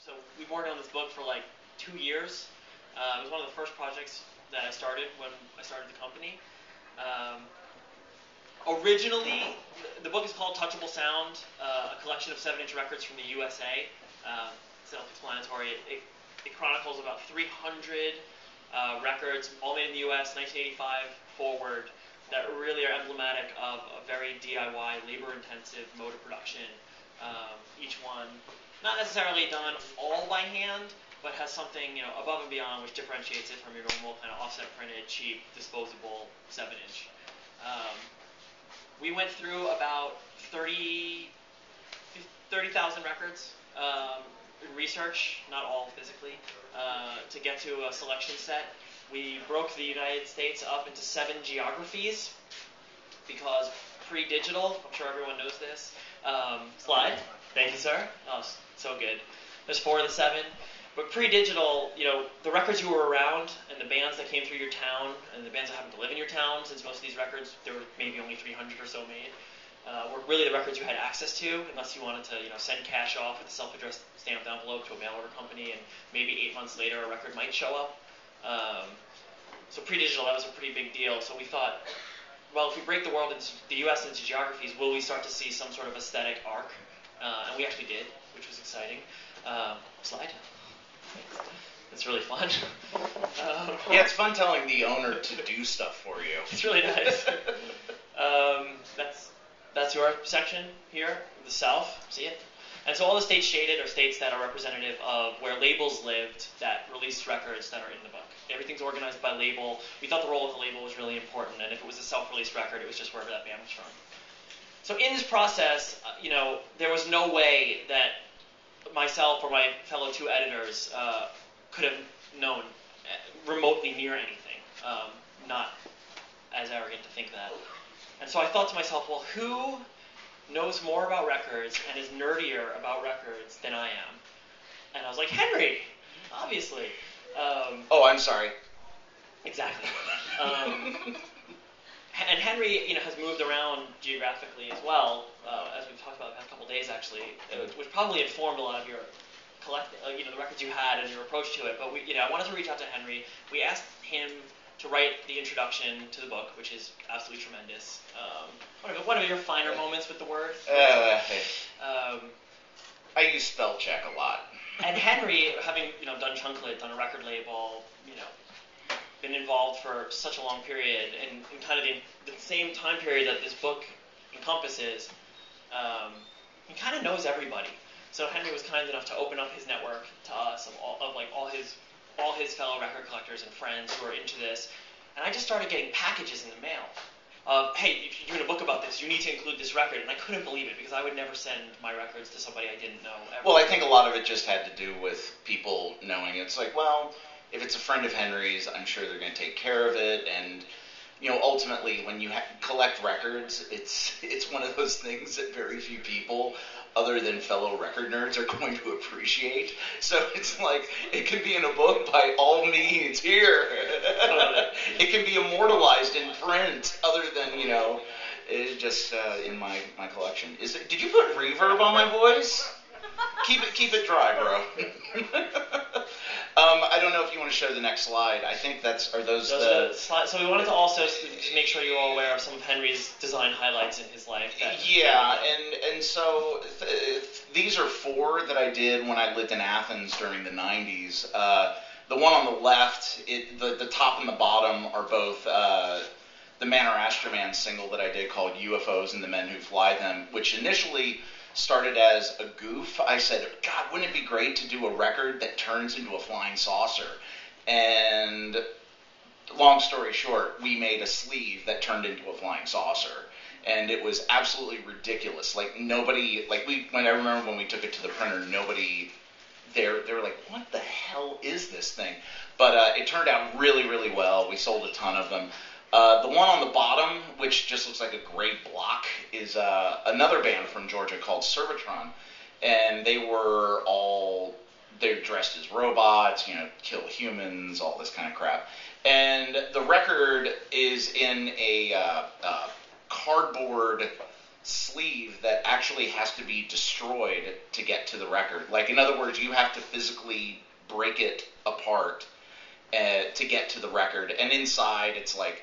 So we've been working on this book for like 2 years. It was one of the first projects that I started when I started the company. Originally, the book is called Touchable Sound, a collection of 7-inch records from the USA. Self-explanatory. It chronicles about 300 records, all made in the US, 1985 forward, that really are emblematic of a very DIY, labor-intensive mode of production. Each one, not necessarily done all by hand, but has something above and beyond which differentiates it from your normal kind of offset printed, cheap, disposable 7-inch. We went through about 30,000 records in research, not all physically, to get to a selection set. We broke the United States up into 7 geographies because pre-digital, I'm sure everyone knows this. Slide. Thank you, sir. Oh, so good. There's 4 of the 7. But pre-digital, the records you were around and the bands that came through your town and the bands that happen to live in your town, since most of these records, there were maybe only 300 or so made, were really the records you had access to, unless you wanted to send cash off with a self-addressed stamped envelope to a mail order company, and maybe 8 months later a record might show up. So pre-digital, that was a pretty big deal. So we thought, well, if we break the world into the U.S. into geographies, will we start to see some sort of aesthetic arc? And we actually did, which was exciting. Slide. It's really fun. Yeah, it's fun telling the owner to do stuff for you. It's really nice. That's your section here, the South. See it? And so all the states shaded are states that are representative of where labels lived that released records that are in the book. Everything's organized by label. We thought the role of the label was really important, and if it was a self-released record, it was just wherever that band was from. So in this process, there was no way that myself or my fellow 2 editors could have known remotely near anything. Not as arrogant to think that. And so I thought to myself, well, who knows more about records and is nerdier about records than I am? And I was like, Henry, obviously. Oh, I'm sorry. Exactly. And Henry, has moved around geographically as well, as we've talked about the past couple of days, actually, which probably informed a lot of your the records you had and your approach to it. But I wanted to reach out to Henry. We asked him to write the introduction to the book, which is absolutely tremendous. One of your finer moments with the word? I use spell check a lot. And Henry, having done Chunklet, done a record label, been involved for such a long period, and in kind of the same time period that this book encompasses, he kind of knows everybody. So Henry was kind enough to open up his network to us of all his fellow record collectors and friends who are into this, and I just started getting packages in the mail of, hey, if you're doing a book about this, you need to include this record, and I couldn't believe it because I would never send my records to somebody I didn't know ever. Well, I think a lot of it just had to do with people knowing. It's like, well, if it's a friend of Henry's, I'm sure they're going to take care of it, and ultimately, when you collect records, it's one of those things that very few people, other than fellow record nerds, are going to appreciate. So it's like, it can be in a book by all means here. It can be immortalized in print, other than, just in my collection. Did you put reverb on my voice? Keep it dry, bro. I don't know if you want to show the next slide. I think are those the slides. So we wanted to also make sure you're all aware of some of Henry's design highlights in his life. Yeah, and so these are 4 that I did when I lived in Athens during the 90s. The one on the left, the top and the bottom are both the Man or Astroman single that I did called UFOs and the Men Who Fly Them, which initially started as a goof. I said, God, wouldn't it be great to do a record that turns into a flying saucer? And long story short, we made a sleeve that turned into a flying saucer. And it was absolutely ridiculous. Like, nobody, I remember when we took it to the printer, nobody, they were like, what the hell is this thing? But it turned out really, really well. We sold a ton of them. The one on the bottom, which just looks like a gray block, is another band from Georgia called Servatron. And they're dressed as robots, kill humans, all this kind of crap. And the record is in a cardboard sleeve that actually has to be destroyed to get to the record. Like, in other words, you have to physically break it apart to get to the record. And inside, it's like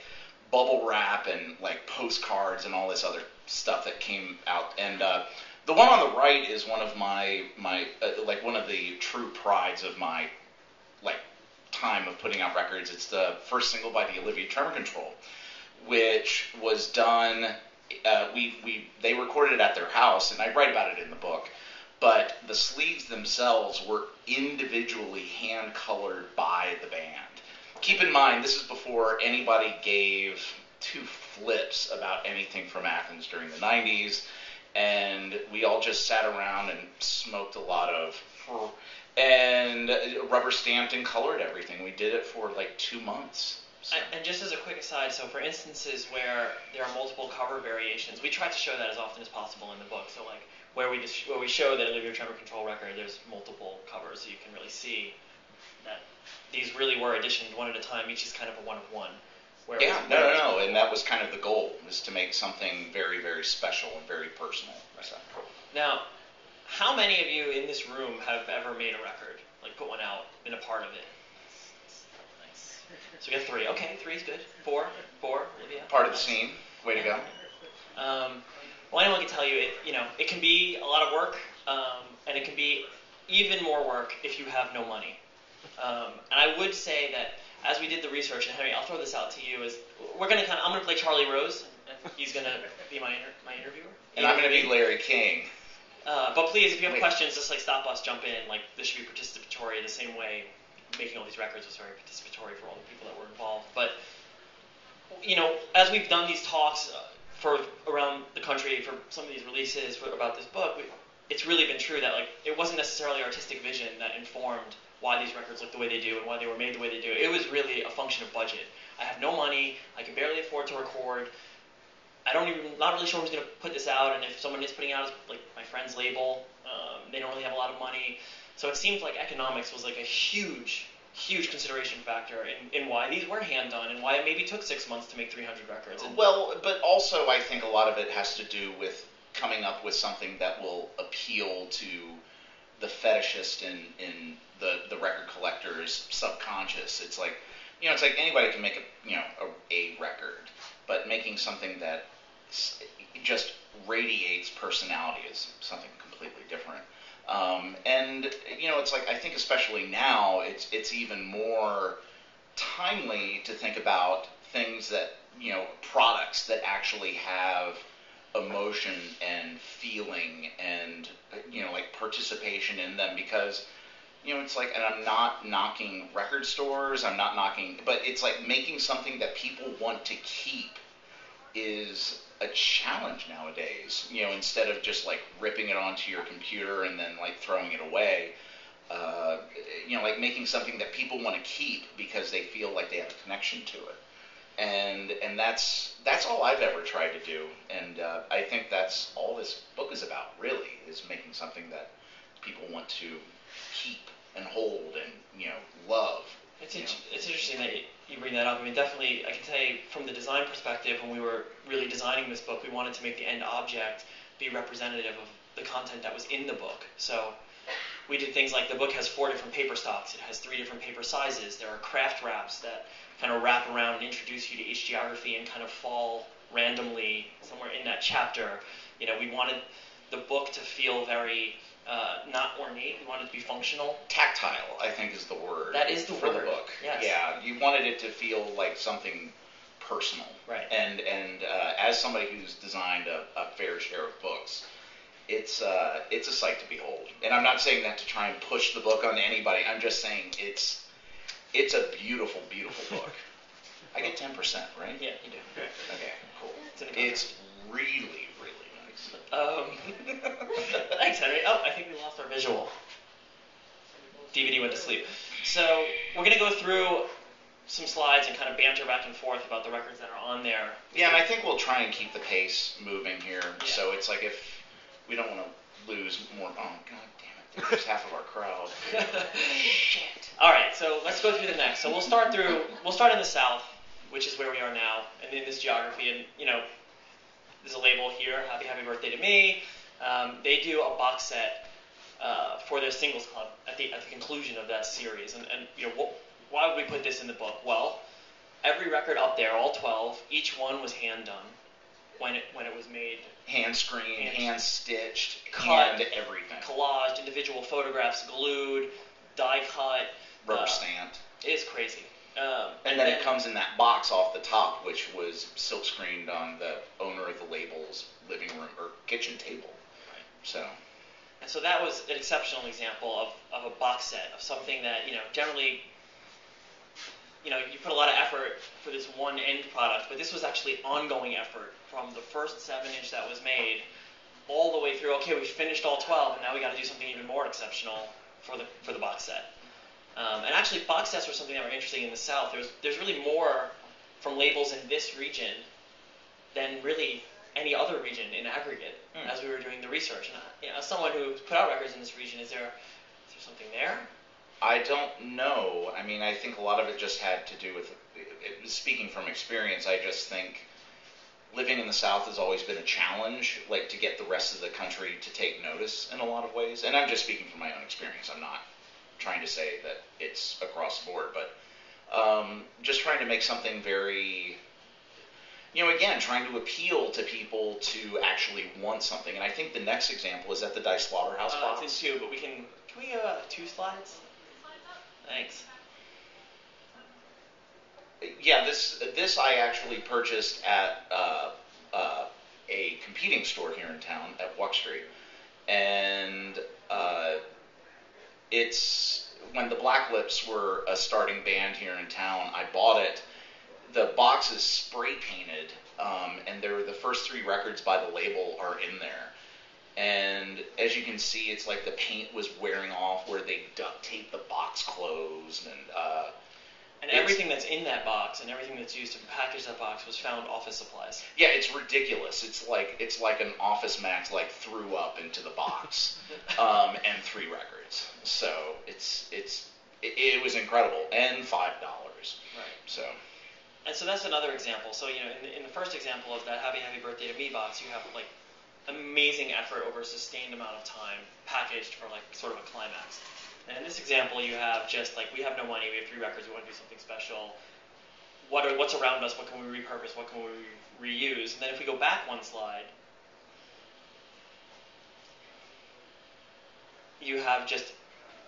bubble wrap and like postcards and all this other stuff that came out. And the one on the right is one of my like one of the true prides of my like time of putting out records. It's the first single by the Olivia Tremor Control, which was done. They recorded it at their house, and I write about it in the book. But the sleeves themselves were individually hand colored by the band. Keep in mind, this is before anybody gave two flips about anything from Athens during the 90s, and we all just sat around and smoked a lot of and rubber stamped and colored everything. We did it for like 2 months. So. And just as a quick aside, so for instances where there are multiple cover variations, we try to show that as often as possible in the book. So like where we show that Olivia Tremor Control record, there's multiple covers, so you can really see that these really were editioned one at a time. Each is kind of a one of one. Yeah, no, and that was kind of the goal, is to make something very, very special and very personal. Right. So. Now, how many of you in this room have ever made a record, like put one out, been a part of it? Nice. So we got 3. Okay, 3 is good. 4, Olivia. Part of the scene. Way to go. Well, anyone can tell you, it can be a lot of work, and it can be even more work if you have no money. And I would say that as we did the research, and Henry, I'll throw this out to you, is I'm going to play Charlie Rose, and he's going to be my interviewer. And I'm going to be Larry King. But please, if you have questions, just like stop us, jump in. Like, this should be participatory the same way making all these records was very participatory for all the people that were involved. But, as we've done these talks for around the country for some of these releases about this book, it's really been true that like it wasn't necessarily artistic vision that informed why these records look the way they do and why they were made the way they do. It was really a function of budget. I have no money. I can barely afford to record. Not really sure who's going to put this out, and if someone is putting it out, it's like my friend's label. They don't really have a lot of money. So it seems like economics was like a huge consideration factor in why these were hand done and why it maybe took 6 months to make 300 records. Well, but also I think a lot of it has to do with coming up with something that will appeal to the fetishist in the record collector's subconscious. It's like, it's like anybody can make a record, but making something that just radiates personality is something completely different. And it's like, I think especially now, it's even more timely to think about things that, products that actually have emotion and feeling and, like participation in them, because, it's like, and I'm not knocking record stores, but it's like making something that people want to keep is a challenge nowadays, instead of just like ripping it onto your computer and then like throwing it away, like making something that people want to keep because they feel like they have a connection to it. And that's all I've ever tried to do, and I think that's all this book is about, really, is making something that people want to keep and hold and love. It's interesting that you bring that up. I mean, definitely, I can tell you from the design perspective, when we were really designing this book, we wanted to make the end object be representative of the content that was in the book. So we did things like the book has 4 different paper stocks. It has 3 different paper sizes. There are craft wraps that kind of wrap around and introduce you to each geography and kind of fall randomly somewhere in that chapter. We wanted the book to feel very not ornate. We wanted it to be functional. Tactile, I think, is the word. That is the for word. The book. Yes. Yeah, you wanted it to feel like something personal. Right. And as somebody who's designed a fair share of books, it's a sight to behold. And I'm not saying that to try and push the book on anybody. I'm just saying it's a beautiful, beautiful book. I get 10%, right? Yeah, you do. Okay, cool. It's really, really nice. Thanks, Henry. Oh, I think we lost our visual. DVD went to sleep. So we're going to go through some slides and kind of banter back and forth about the records that are on there. Yeah, and I think we'll try and keep the pace moving here. Yeah. So it's like if we don't want to lose more. Oh, God damn it. There's half of our crowd. Shit. All right, so let's go through the next. So we'll start in the South, which is where we are now, and in this geography. And, there's a label here, Happy Birthday to Me. They do a box set for their singles club at the conclusion of that series. And why would we put this in the book? Well, every record up there, all 12, each one was hand done when it was made. Hand screened, hand stitched, cut, hand everything. Collaged, individual photographs glued, die cut. Rubber stamped. It's crazy. And then it comes in that box off the top, which was silk screened on the owner of the label's living room or kitchen table. Right. So. And so that was an exceptional example of a box set of something that generally you put a lot of effort for this one end product, but this was actually ongoing effort from the first 7-inch that was made all the way through. Okay, we finished all 12, and now we got to do something even more exceptional for the box set. And actually, box sets were something that were interesting in the South. There's really more from labels in this region than really any other region in aggregate. As we were doing the research, and as someone who put out records in this region, is there something there? I don't know. I mean, I think a lot of it just had to do with, speaking from experience, I just think living in the South has always been a challenge, like to get the rest of the country to take notice in a lot of ways. And I'm just speaking from my own experience. I'm not trying to say that it's across the board, but just trying to make something very, again, trying to appeal to people to actually want something. And I think the next example is at the Dice Slaughterhouse box. It's in 2, but can we go 2 slides? Thanks. Yeah, this I actually purchased at a competing store here in town at Walk Street, and it's when the Black Lips were a starting band here in town. I bought it. The box is spray painted, and the first 3 records by the label are in there. And as you can see, it's like the paint was wearing off where they duct taped the box closed, and everything that's in that box and everything that's used to package that box was found Office Supplies. Yeah, it's ridiculous. It's like an Office Max threw up into the box, and 3 records. So it was incredible, and $5. Right. So. And so that's another example. So in the first example of that Happy Birthday to Me box, you have amazing effort over a sustained amount of time packaged for sort of a climax. And in this example, you have just we have no money, we have 3 records, we want to do something special. What's around us? What can we repurpose? What can we reuse? And then if we go back 1 slide, you have just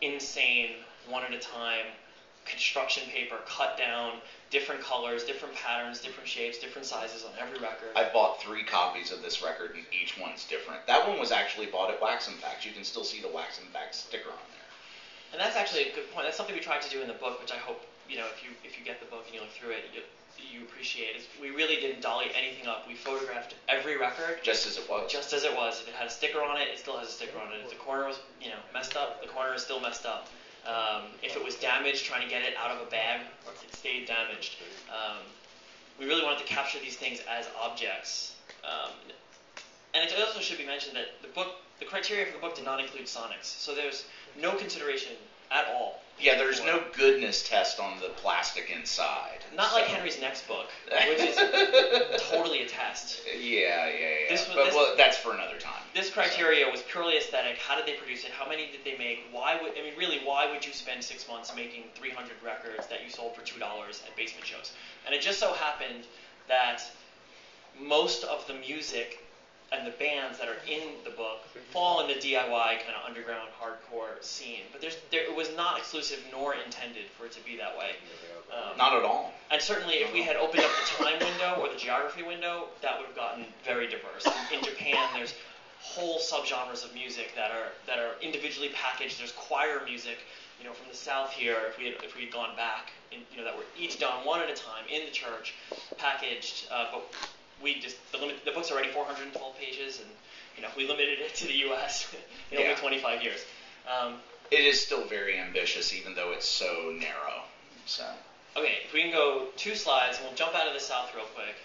insane, one at a time, construction paper cut down, different colors, different patterns, different shapes, different sizes on every record. I bought 3 copies of this record, and each one's different. That one was actually bought at Wax and Facts. You can still see the Wax and Facts sticker on there. And that's actually a good point. That's something we tried to do in the book, which I hope if you get the book and you look through it, you appreciate. We really didn't dolly anything up. We photographed every record just as it was. Just as it was. If it had a sticker on it, it still has a sticker on it. If the corner was messed up, the corner is still messed up. If it was damaged, trying to get it out of a bag, or if it stayed damaged. We really wanted to capture these things as objects. And it also should be mentioned that the criteria for the book did not include sonics. So there's no consideration at all. Yeah, there's no goodness test on the plastic inside. Not like Henry's next book, which is totally a test. Yeah. Well, that's for another time. This criteria was purely aesthetic. How did they produce it? How many did they make? Why would you spend 6 months making 300 records that you sold for $2 at basement shows? And it just so happened that most of the music and the bands that are in the book fall in the DIY kind of underground hardcore scene. But it was not exclusive nor intended for it to be that way. Not at all. And certainly if we had opened up the time window or the geography window, that would have gotten very diverse. In Japan, there's whole subgenres of music that are individually packaged. There's choir music, from the South here, if we had gone back, that were each done one at a time in the church, packaged, but the book's already 412 pages, and we limited it to the U.S. in only 25 years. It is still very ambitious, even though it's so narrow. So. Okay, if we can go 2 slides, and we'll jump out of the South real quick.